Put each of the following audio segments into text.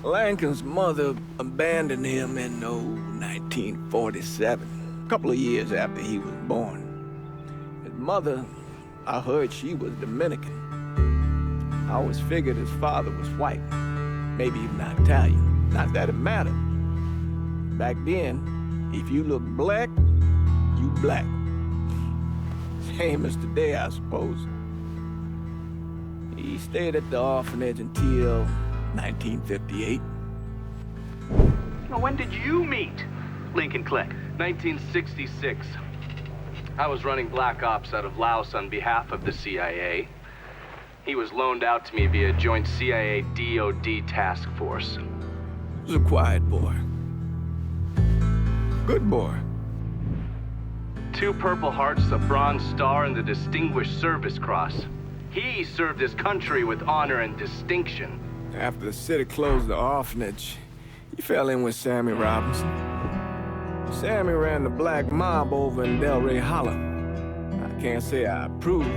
Lincoln's mother abandoned him in 1947, a couple of years after he was born. His mother, I heard she was Dominican. I always figured his father was white, maybe even Italian. Not that it mattered. Back then, if you look black, you black. Same as today, I suppose. He stayed at the orphanage until 1958. Well, when did you meet Lincoln Click? 1966. I was running Black Ops out of Laos on behalf of the CIA. He was loaned out to me via joint CIA-DOD task force. He was a quiet boy. Good boy. 2 Purple Hearts, a Bronze Star, and the Distinguished Service Cross. He served his country with honor and distinction. After the city closed the orphanage, he fell in with Sammy Robinson. Sammy ran the black mob over in Delray Hollow. I can't say I approved,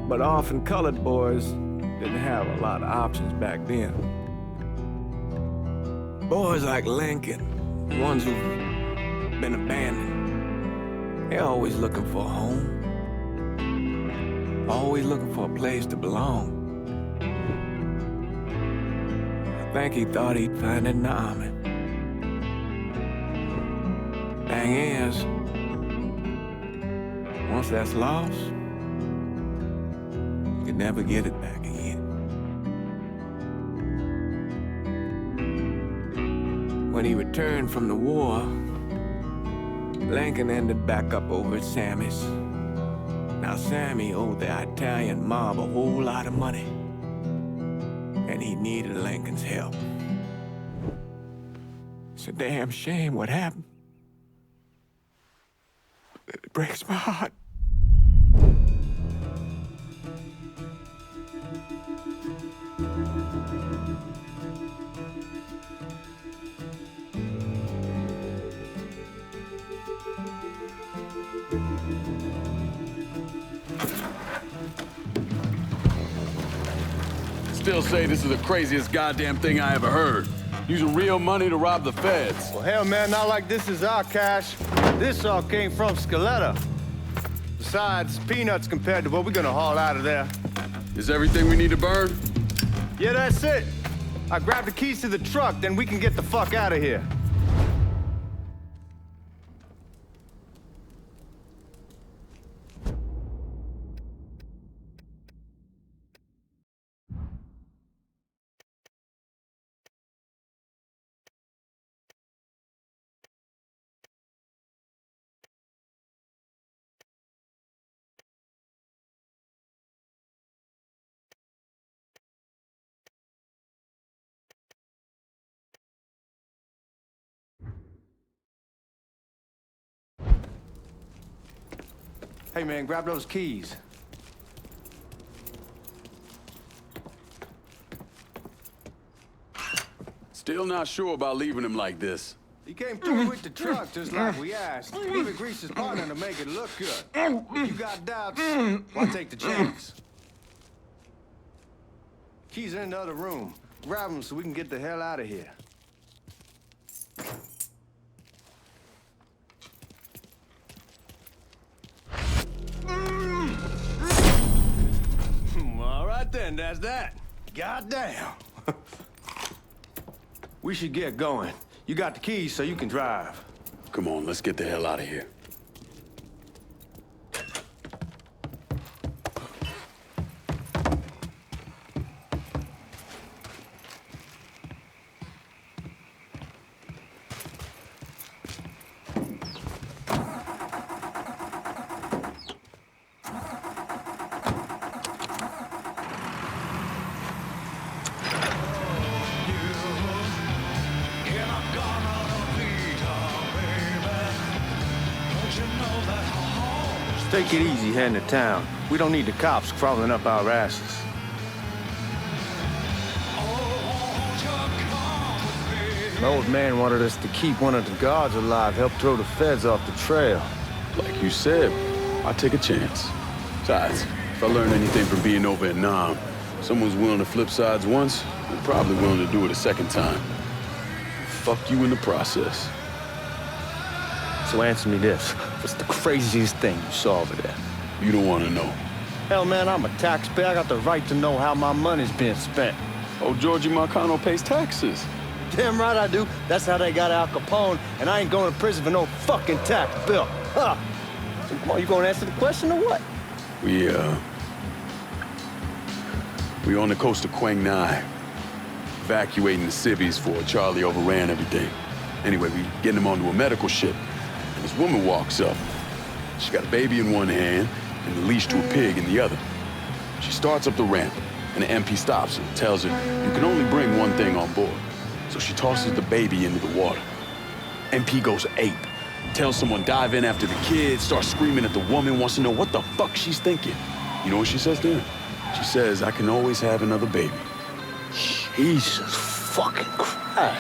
but orphan colored boys didn't have a lot of options back then. Boys like Lincoln, ones who've been abandoned, they're always looking for a home. Always looking for a place to belong. I think he thought he'd find it in the army. Thing is, once that's lost, you can never get it back again. When he returned from the war, Lincoln ended back up over at Sammy's. Now, Sammy owed the Italian mob a whole lot of money, and he needed Lincoln's help. It's a damn shame what happened. It breaks my heart. Still say this is the craziest goddamn thing I ever heard. Using real money to rob the feds. Well, hell, man, not like this is our cash. This all came from Scaletta. Besides, peanuts compared to what we're gonna haul out of there. Is everything we need to burn? Yeah, that's it. I grabbed the keys to the truck, then we can get the fuck out of here. Hey, man, grab those keys. Still not sure about leaving him like this. He came through with the truck just like we asked. Even greased his partner to make it look good. If you got doubts, why take the chance? Keys are in the other room. Grab them so we can get the hell out of here. All right then, that's that. Goddamn. We should get going. You got the keys so you can drive. Come on, let's get the hell out of here. Take it easy heading to town. We don't need the cops crawling up our asses. The old man wanted us to keep one of the guards alive, help throw the feds off the trail. Like you said, I'll take a chance. Besides, if I learn anything from being over in Nam, Someone's willing to flip sides once, they're probably willing to do it a second time. Fuck you in the process. So answer me this. What's the craziest thing you saw over there? You don't want to know. Hell, man, I'm a taxpayer. I got the right to know how my money's being spent. Oh, Georgie Marcano pays taxes. Damn right I do. That's how they got Al Capone, and I ain't going to prison for no fucking tax bill. Huh. So come on, you gonna answer the question or what? We on the coast of Quang Nai, evacuating the civvies for Charlie overran everything. Anyway, we getting him onto a medical ship, and this woman walks up. She got a baby in one hand and the leash to a pig in the other. She starts up the ramp, and the MP stops her and tells her you can only bring one thing on board. So she tosses the baby into the water. MP goes ape, tells someone dive in after the kid, starts screaming at the woman, wants to know what the fuck she's thinking. You know what she says to him? She says, I can always have another baby. Jesus fucking Christ.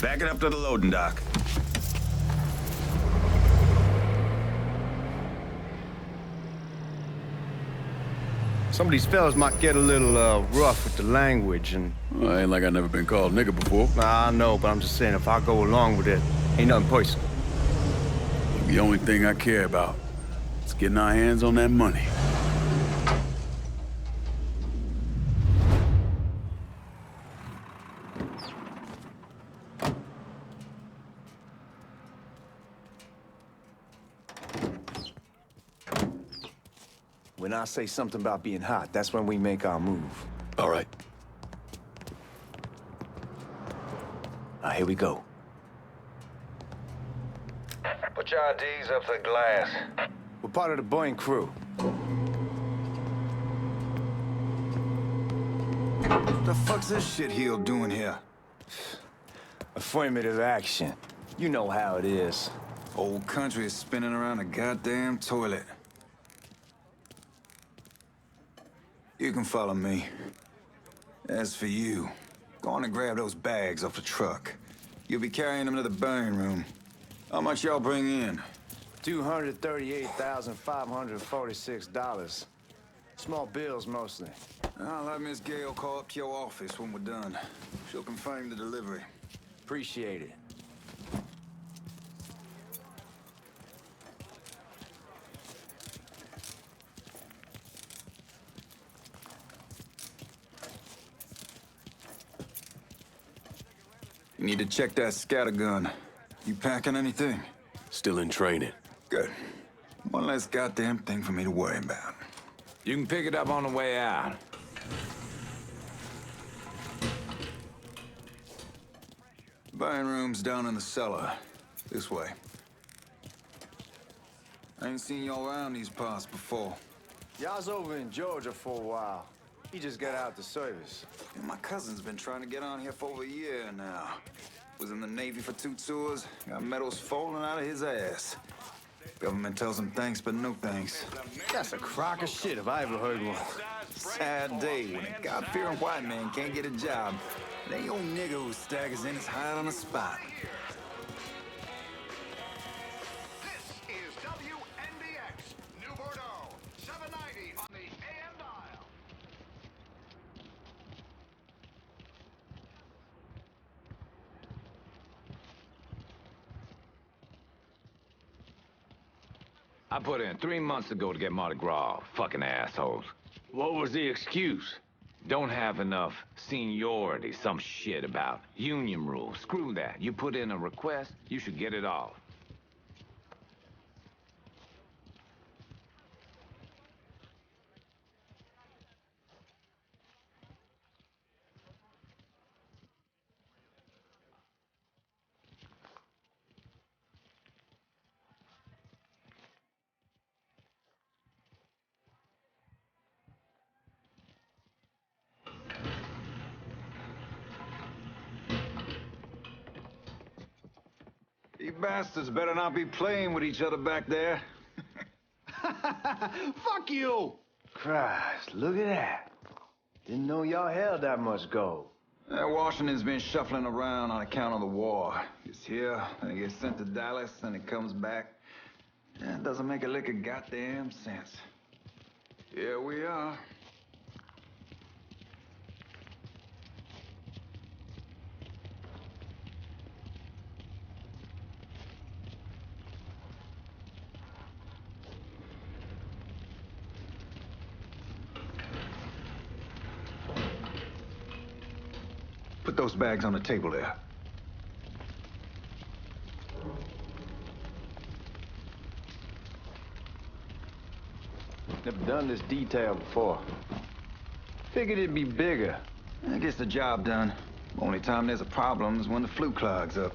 Back it up to the loading dock. Some of these fellas might get a little rough with the language, and Well, ain't like I never been called nigga before. I know, but I'm just saying if I go along with it, ain't nothing personal. The only thing I care about is getting our hands on that money. When I say something about being hot, that's when we make our move. All right. Now, here we go. Put your IDs up to the glass. We're part of the Boeing crew. What the fuck's this shitheel doing here? Affirmative action. You know how it is. Whole country is spinning around a goddamn toilet. You can follow me. As for you, go on and grab those bags off the truck. You'll be carrying them to the burning room. How much y'all bring in? $238,546. Small bills, mostly. I'll have Miss Gale call up to your office when we're done. She'll confirm the delivery. Appreciate it. You need to check that scatter gun. You packing anything? Still in training. Good. One less goddamn thing for me to worry about. You can pick it up on the way out. Buying room's down in the cellar. This way. I ain't seen y'all around these parts before. Y'all's over in Georgia for a while. He just got out the service. Yeah, my cousin's been trying to get on here for over a year now. Was in the Navy for 2 tours, got medals falling out of his ass. Government tells him thanks, but no thanks. That's a crock of shit if I ever heard one. Sad day when a God-fearing white man can't get a job. It ain't old nigga who staggers in his hide on the spot. This is WNBX, Newbord, 790 on the AM dial. I put in 3 months ago to get Mardi Gras, fucking assholes. What was the excuse? Don't have enough seniority, some shit about union rules. Screw that. You put in a request, you should get it off. You bastards better not be playing with each other back there. Fuck you! Christ, look at that. Didn't know y'all held that much gold. Washington's been shuffling around on account of the war. It's here, then it gets sent to Dallas, then it comes back. It doesn't make a lick of goddamn sense. Here we are. Put those bags on the table there. Never done this detail before. Figured it'd be bigger. That gets the job done. Only time there's a problem is when the flue clogs up.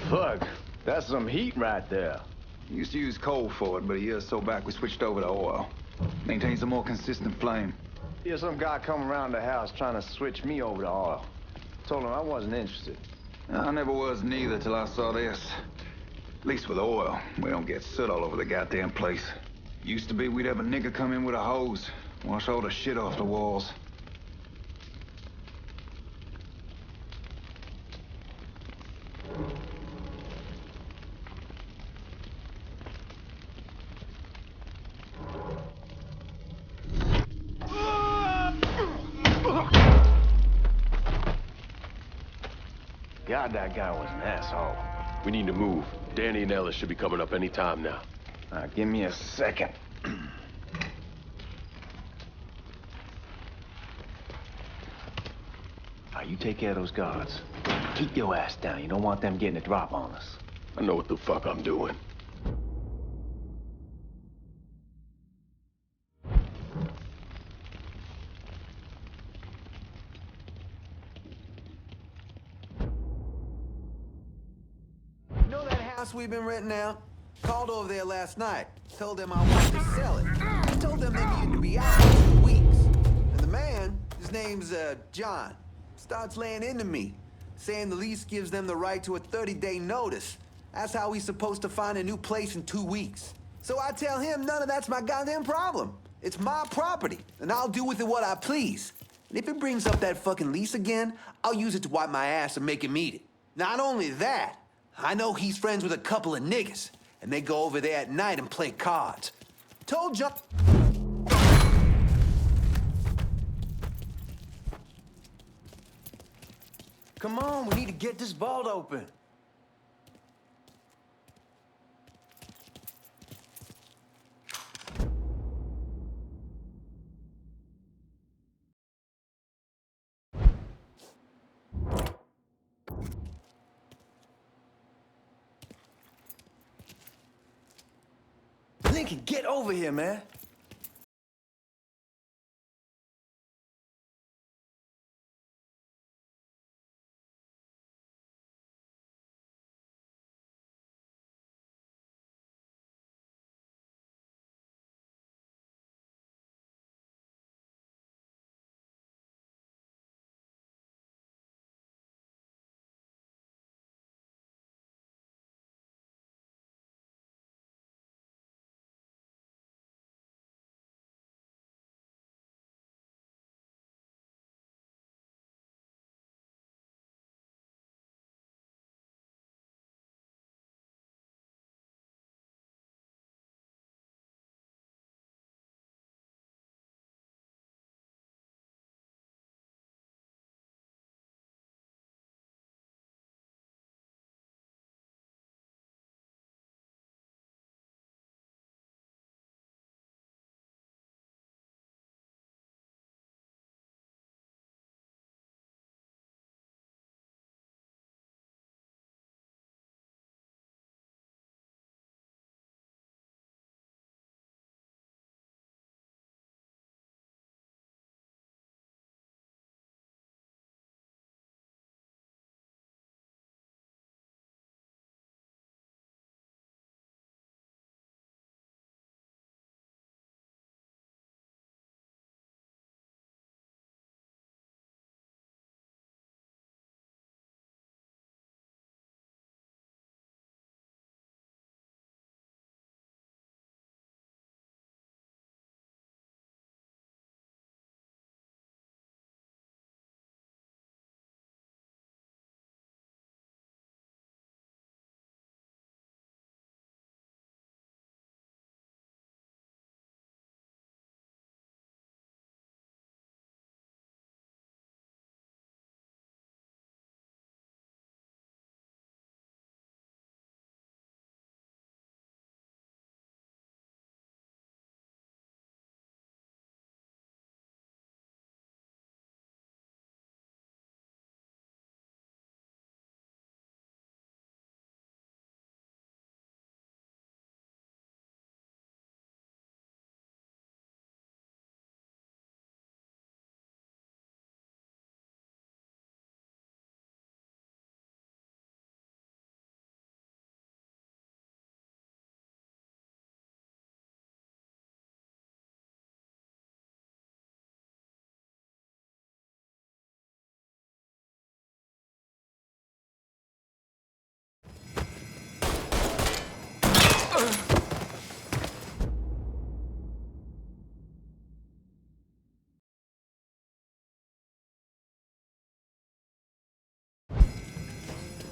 Fuck, that's some heat right there. Used to use coal for it, but a year or so back we switched over to oil. Maintains a more consistent flame. Here's some guy come around the house trying to switch me over to oil. Told him I wasn't interested. I never was neither till I saw this. At least with oil, we don't get soot all over the goddamn place. Used to be we'd have a nigger come in with a hose, wash all the shit off the walls. God, that guy was an asshole. We need to move. Danny and Ellis should be coming up any time now. Give me a second. You take care of those guards. Keep your ass down. You don't want them getting a drop on us. I know what the fuck I'm doing. You know that house we've been renting out? Called over there last night. Told them I wanted to sell it. I told them they needed to be out in 2 weeks. And the man, his name's John, starts laying into me, saying the lease gives them the right to a 30-day notice. That's how he's supposed to find a new place in 2 weeks. So I tell him none of that's my goddamn problem. It's my property, and I'll do with it what I please. And if it brings up that fucking lease again, I'll use it to wipe my ass and make him eat it. Not only that, I know he's friends with a couple of niggas, and they go over there at night and play cards. Told John... Come on, we need to get this vault open. Lincoln, get over here, man.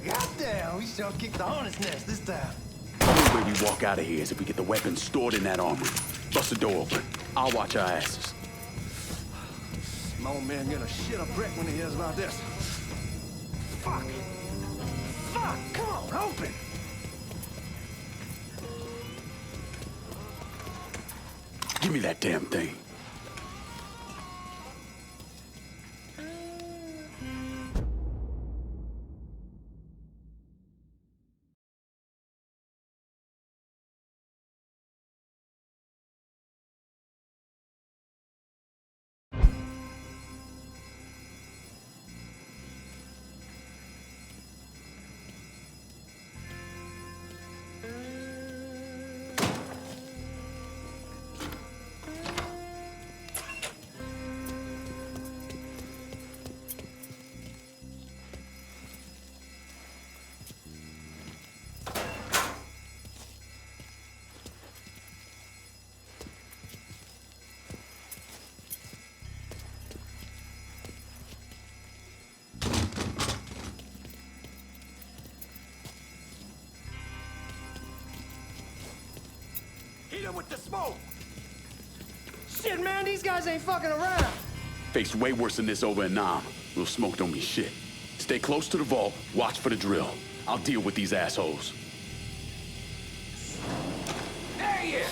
Goddamn, we sure kicked the hornet's nest this time. The only way we walk out of here is if we get the weapons stored in that armory. Bust the door open. I'll watch our asses. My old man gonna shit a brick when he hears about this. Fuck! Fuck! Come on, open! Give me that damn thing. Hit him with the smoke! Shit, man, these guys ain't fucking around. Faced way worse than this over in Nam. Little smoke don't mean shit. Stay close to the vault, watch for the drill. I'll deal with these assholes. There he is!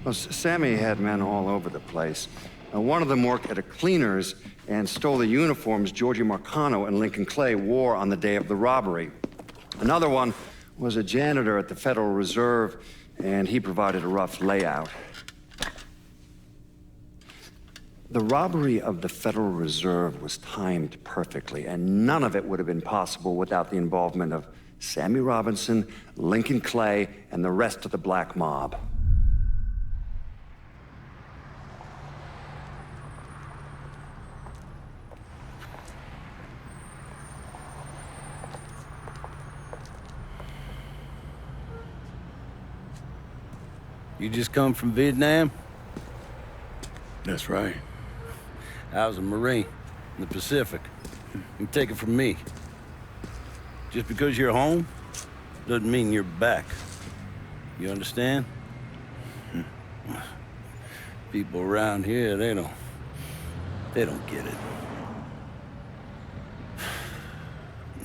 Well, Sammy had men all over the place. One of them worked at a cleaner's and stole the uniforms Georgie Marcano and Lincoln Clay wore on the day of the robbery. Another one was a janitor at the Federal Reserve, and he provided a rough layout. The robbery of the Federal Reserve was timed perfectly, and none of it would have been possible without the involvement of Sammy Robinson, Lincoln Clay, and the rest of the black mob. You just come from Vietnam? That's right. I was a Marine in the Pacific. You take it from me. Just because you're home doesn't mean you're back. You understand? People around here, they don't get it.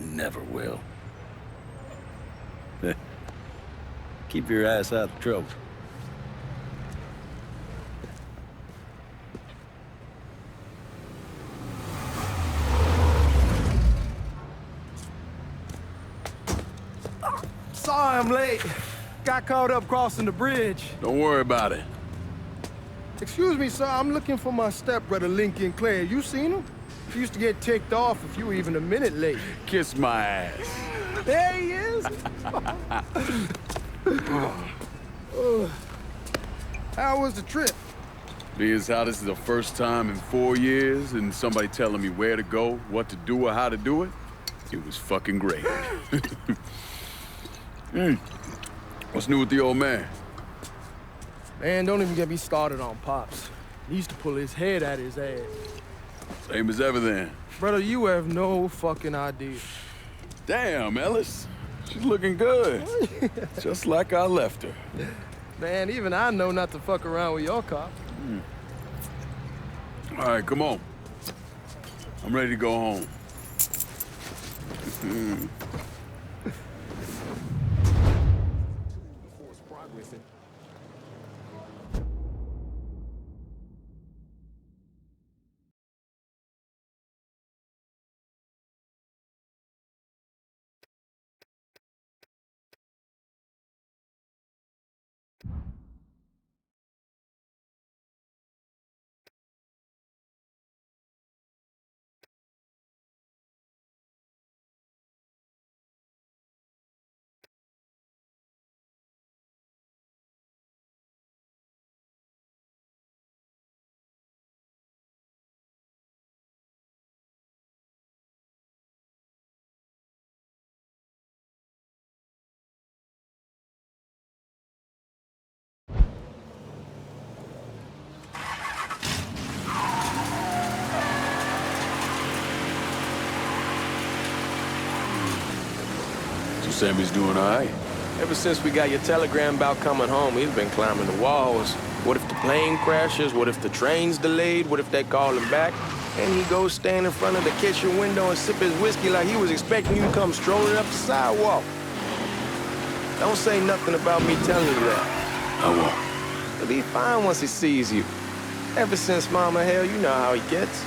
Never will. Keep your ass out of trouble. Sorry I'm late. Got caught up crossing the bridge. Don't worry about it. Excuse me, sir. I'm looking for my stepbrother, Lincoln Clay. You seen him? He used to get ticked off if you were even a minute late. Kiss my ass. There he is. How was the trip? Being how this is the first time in 4 years and somebody telling me where to go, what to do, or how to do it, it was fucking great. What's new with the old man? Man, don't even get me started on Pops. He used to pull his head out his ass. Same as ever then. Brother, you have no fucking idea. Damn, Ellis. She's looking good. Just like I left her. Man, even I know not to fuck around with your cop. All right, come on. I'm ready to go home. Sammy's doing all right. Ever since we got your telegram about coming home, he's been climbing the walls. What if the plane crashes? What if the train's delayed? What if they call him back? And he goes stand in front of the kitchen window and sip his whiskey like he was expecting you to come strolling up the sidewalk. Don't say nothing about me telling you that. I won't. He'll be fine once he sees you. Ever since Mama Hell, you know how he gets.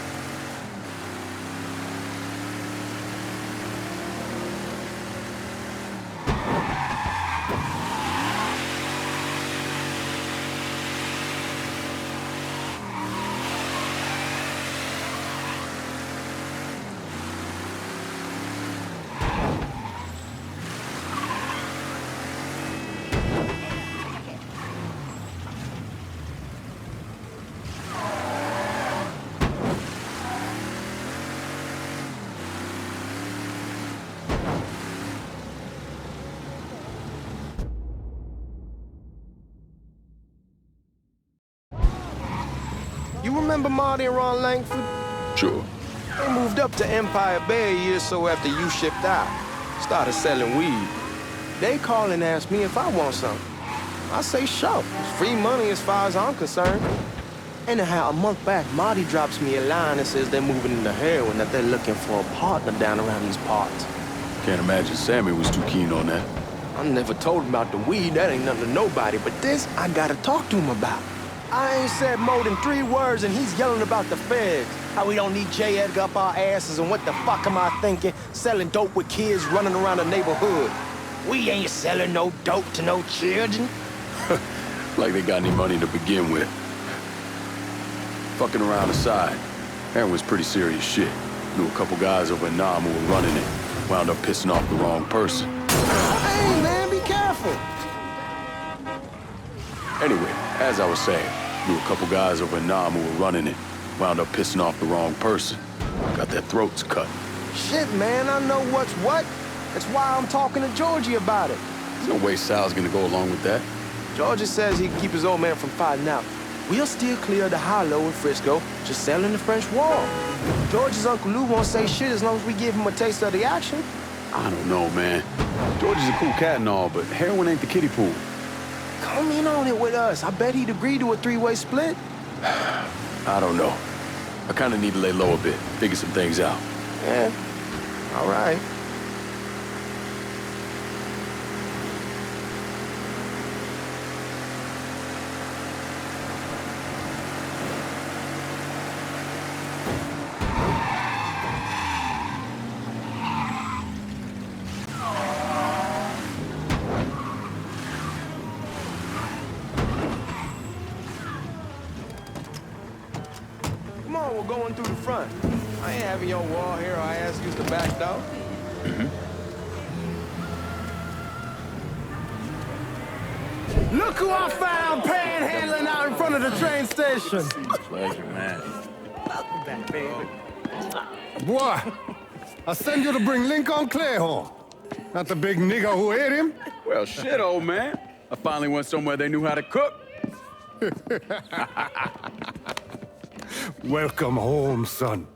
You remember Marty and Ron Langford? Sure. They moved up to Empire Bay a year or so after you shipped out. Started selling weed. They call and ask me if I want something. I say, sure. It's free money as far as I'm concerned. Anyhow, a month back, Marty drops me a line and says they're moving into heroin, that they're looking for a partner down around these parts. Can't imagine Sammy was too keen on that. I never told him about the weed. That ain't nothing to nobody. But this, I gotta talk to him about. I ain't said more than 3 words, and he's yelling about the feds. How we don't need J. Edgar up our asses, and what the fuck am I thinking? Selling dope with kids running around the neighborhood. We ain't selling no dope to no children. Like they got any money to begin with. Fucking around aside, heroin's pretty serious shit. Knew a couple guys over in Nam who were running it. Wound up pissing off the wrong person. Hey, man, be careful. Anyway, as I was saying, knew a couple guys over in Nam who were running it. Wound up pissing off the wrong person. Got their throats cut. Shit, man, I know what's what. That's why I'm talking to Georgie about it. There's no way Sal's gonna go along with that. Georgie says he can keep his old man from fighting out. We'll still clear the hollow in Frisco, just selling the French Wall. George's Uncle Lou won't say shit as long as we give him a taste of the action. I don't know, man. George is a cool cat and all, but heroin ain't the kiddie pool. Come in on it with us. I bet he'd agree to a three-way split. I don't know. I kind of need to lay low a bit, figure some things out. Yeah, all right. Come on, we're going through the front. I ain't having your wall here, or I ask you to back door. Look who I found panhandling out in front of the train station. Pleasure, man. Welcome back, baby. Boy, I send you to bring Lincoln Clay home. Not the big nigger who ate him. Well, shit, old man. I finally went somewhere they knew how to cook. Welcome home, son.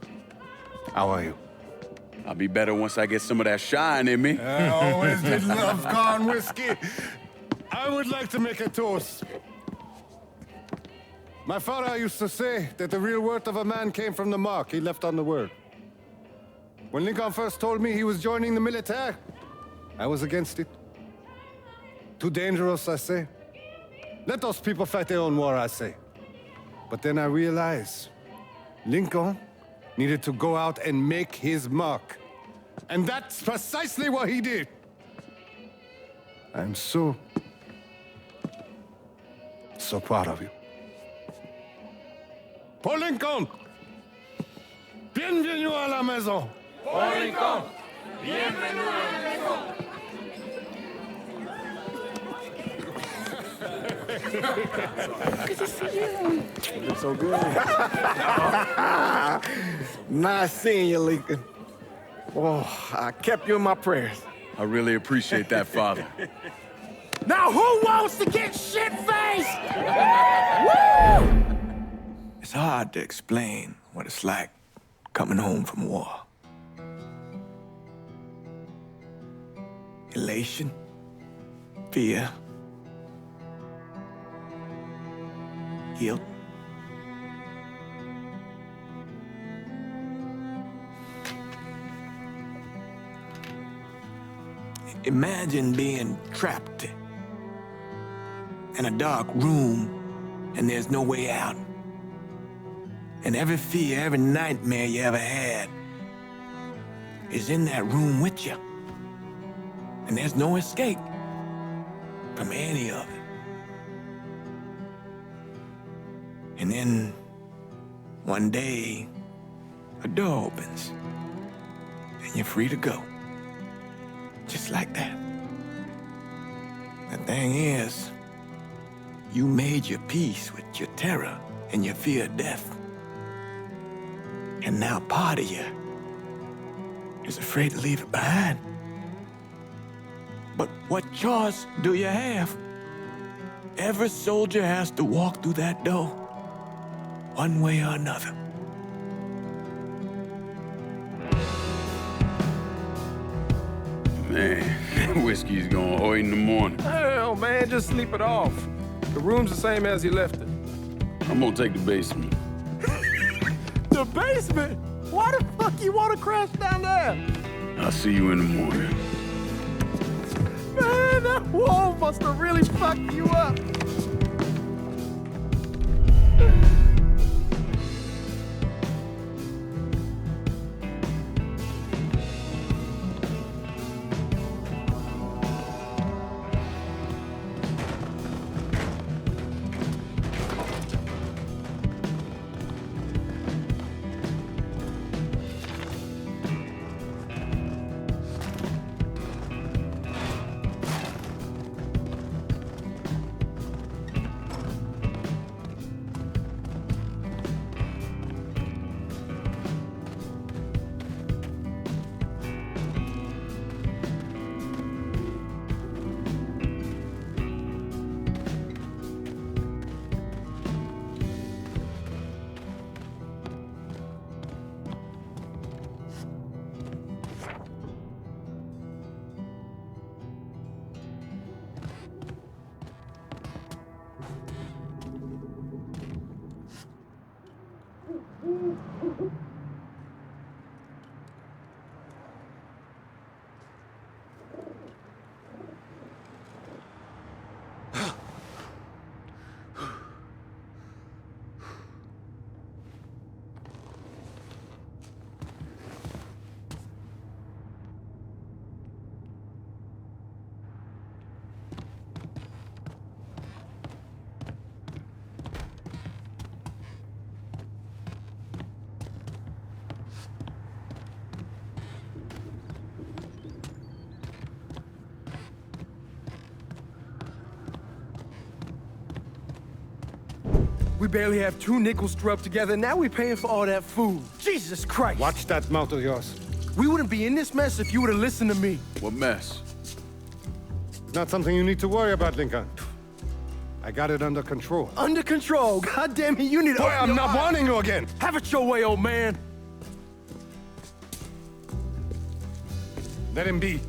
How are you? I'll be better once I get some of that shine in me. I always did love corn whiskey. I would like to make a toast. My father used to say that the real worth of a man came from the mark he left on the world. When Lincoln first told me he was joining the military, I was against it. Too dangerous, I say. Let those people fight their own war, I say. But then I realized Lincoln needed to go out and make his mark. And that's precisely what he did. I'm so proud of you. Paul Lincoln! Bienvenue à la maison! Paul Lincoln! Bienvenue à la maison! Good to see you. You look so good. Nice seeing you, Lincoln. Oh, I kept you in my prayers. I really appreciate that, Father. Now who wants to get shit-faced? Woo! It's hard to explain what it's like coming home from war. Elation, fear, guilt. Imagine being trapped in a dark room and there's no way out. And every fear, every nightmare you ever had is in that room with you. And there's no escape from any of it. And then one day, a door opens and you're free to go. Just like that. The thing is, you made your peace with your terror and your fear of death. And now part of you is afraid to leave it behind. But what choice do you have? Every soldier has to walk through that door, one way or another. Man, whiskey's going oi in the morning. Hell, man, just sleep it off. The room's the same as you left it. I'm gonna take the basement. The basement? Why the fuck you want to crash down there? I'll see you in the morning. Man, that wall must have really fucked you up. We barely have 2 nickels to rub together, now we're paying for all that food. Jesus Christ! Watch that mouth of yours. We wouldn't be in this mess if you would have listened to me. What mess? It's not something you need to worry about, Lincoln. I got it under control. Under control? God damn it, you need to... Boy, I'm not warning you again! Have it your way, old man! Let him be.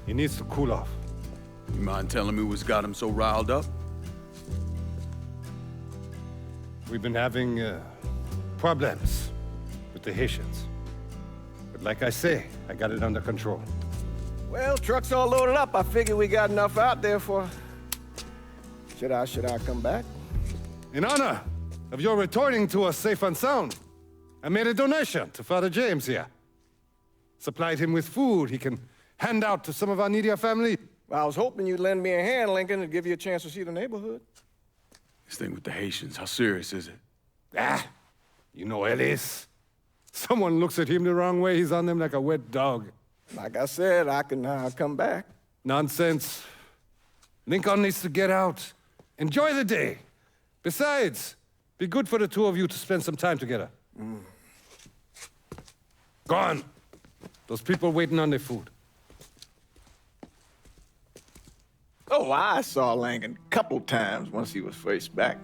He needs to cool off. You mind telling me what's got him so riled up? We've been having problems with the Haitians. But like I say, I got it under control. Well, truck's all loaded up. I figure we got enough out there for... Should I come back? In honor of your returning to us safe and sound, I made a donation to Father James here. Supplied him with food he can hand out to some of our needier family. Well, I was hoping you'd lend me a hand, Lincoln, and give you a chance to see the neighborhood. This thing with the Haitians, how serious is it? You know Ellis. Someone looks at him the wrong way, he's on them like a wet dog. Like I said, I can come back. Nonsense. Lincoln needs to get out. Enjoy the day. Besides, be good for the two of you to spend some time together. Go on. Those people waiting on their food. Oh, I saw Lincoln a couple times once he was first back.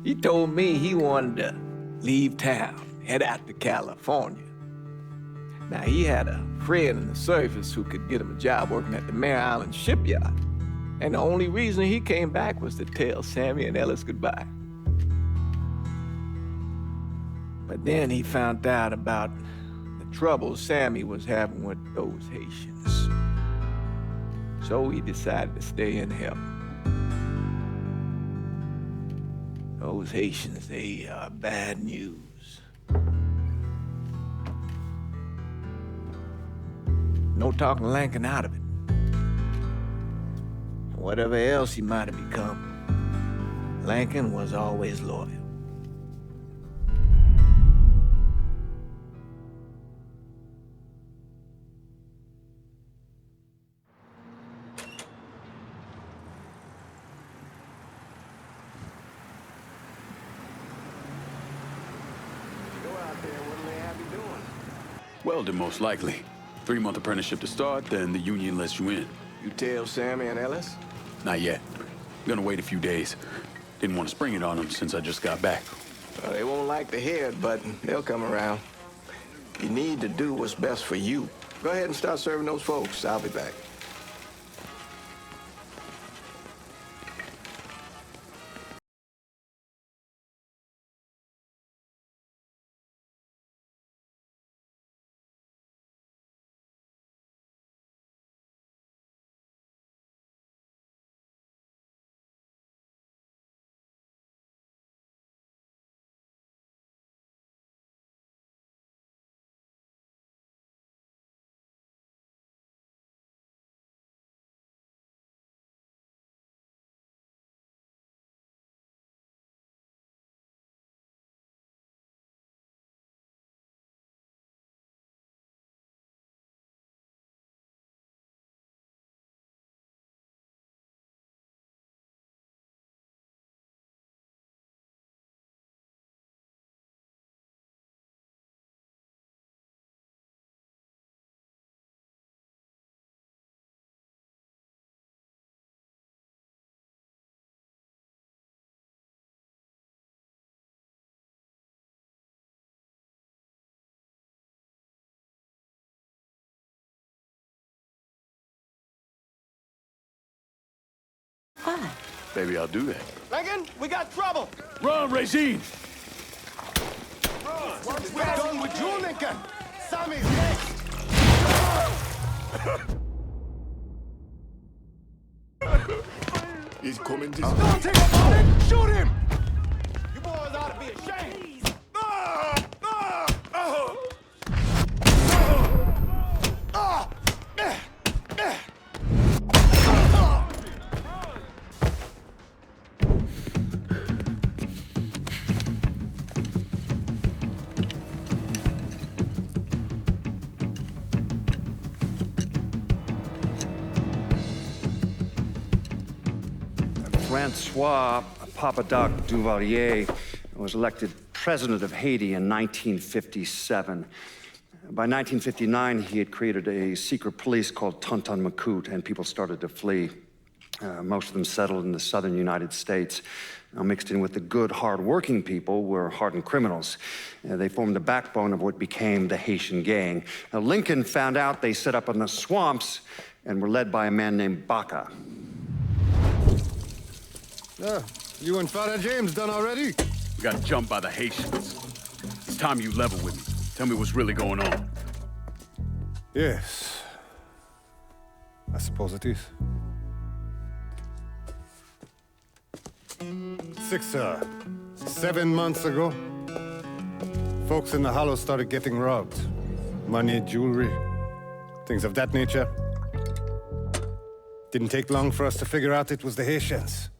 He told me he wanted to leave town, head out to California. Now, he had a friend in the service who could get him a job working at the Mare Island shipyard. And the only reason he came back was to tell Sammy and Ellis goodbye. But then he found out about the trouble Sammy was having with those Haitians. So he decided to stay and help. Those Haitians, they are bad news. No talking Lincoln out of it. Whatever else he might have become, Lincoln was always loyal. Welding, most likely. 3-month apprenticeship to start, then the union lets you in. You tell Sammy and Ellis? Not yet. Gonna wait a few days. Didn't want to spring it on them since I just got back. Well, they won't like to hear it, but they'll come around. You need to do what's best for you. Go ahead and start serving those folks. I'll be back. Hi. Maybe I'll do that. Lincoln, we got trouble. Run, Regine! Once we're done with you, Lincoln, Sammy's next. He's coming this way. Don't take a bullet! Shoot him! You boys ought to be ashamed. Francois Papadoc Duvalier was elected president of Haiti in 1957. By 1959, he had created a secret police called Tonton Macoute, and people started to flee. Most of them settled in the southern United States. Now, mixed in with the good, hard-working people were hardened criminals. They formed the backbone of what became the Haitian gang. Now, Lincoln found out they set up in the swamps and were led by a man named Baca. You and Father James done already? We got jumped by the Haitians. It's time you level with me. Tell me what's really going on. Yes. I suppose it is. 7 months ago, folks in the Hollow started getting robbed. Money, jewelry, things of that nature. Didn't take long for us to figure out it was the Haitians.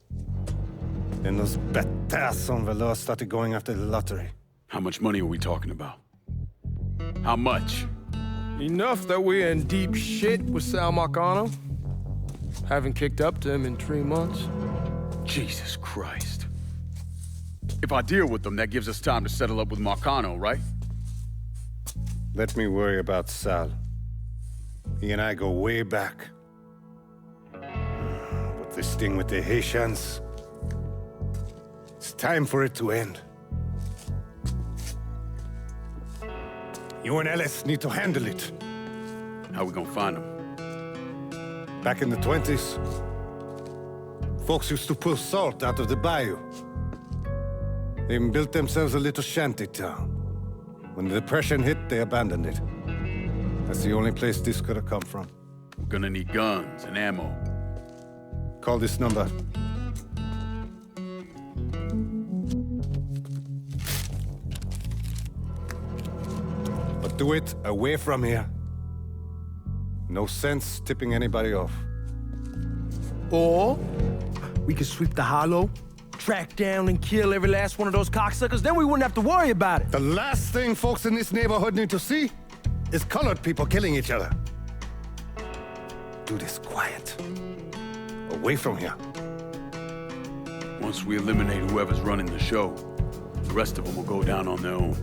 Then those bâtards en velours started going after the lottery. How much money are we talking about? How much? Enough that we're in deep shit with Sal Marcano. Haven't kicked up to him in 3 months. Jesus Christ. If I deal with them, that gives us time to settle up with Marcano, right? Let me worry about Sal. He and I go way back. But this thing with the Haitians, it's time for it to end. You and Ellis need to handle it. How we gonna find them? Back in the 20s, folks used to pull salt out of the bayou. They even built themselves a little shanty town. When the Depression hit, they abandoned it. That's the only place this could have come from. We're gonna need guns and ammo. Call this number. But do it away from here. No sense tipping anybody off. Or we could sweep the Hollow, track down and kill every last one of those cocksuckers, then we wouldn't have to worry about it. The last thing folks in this neighborhood need to see is colored people killing each other. Do this quiet. Away from here. Once we eliminate whoever's running the show, the rest of them will go down on their own.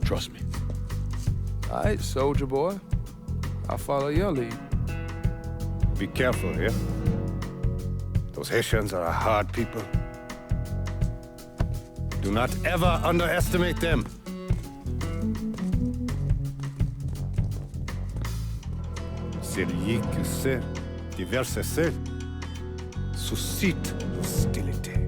Trust me. All right, soldier boy. I'll follow your lead. Be careful here. Those Haitians are a hard people. Do not ever underestimate them. Celui qui sait diverser suscite l'hostilité.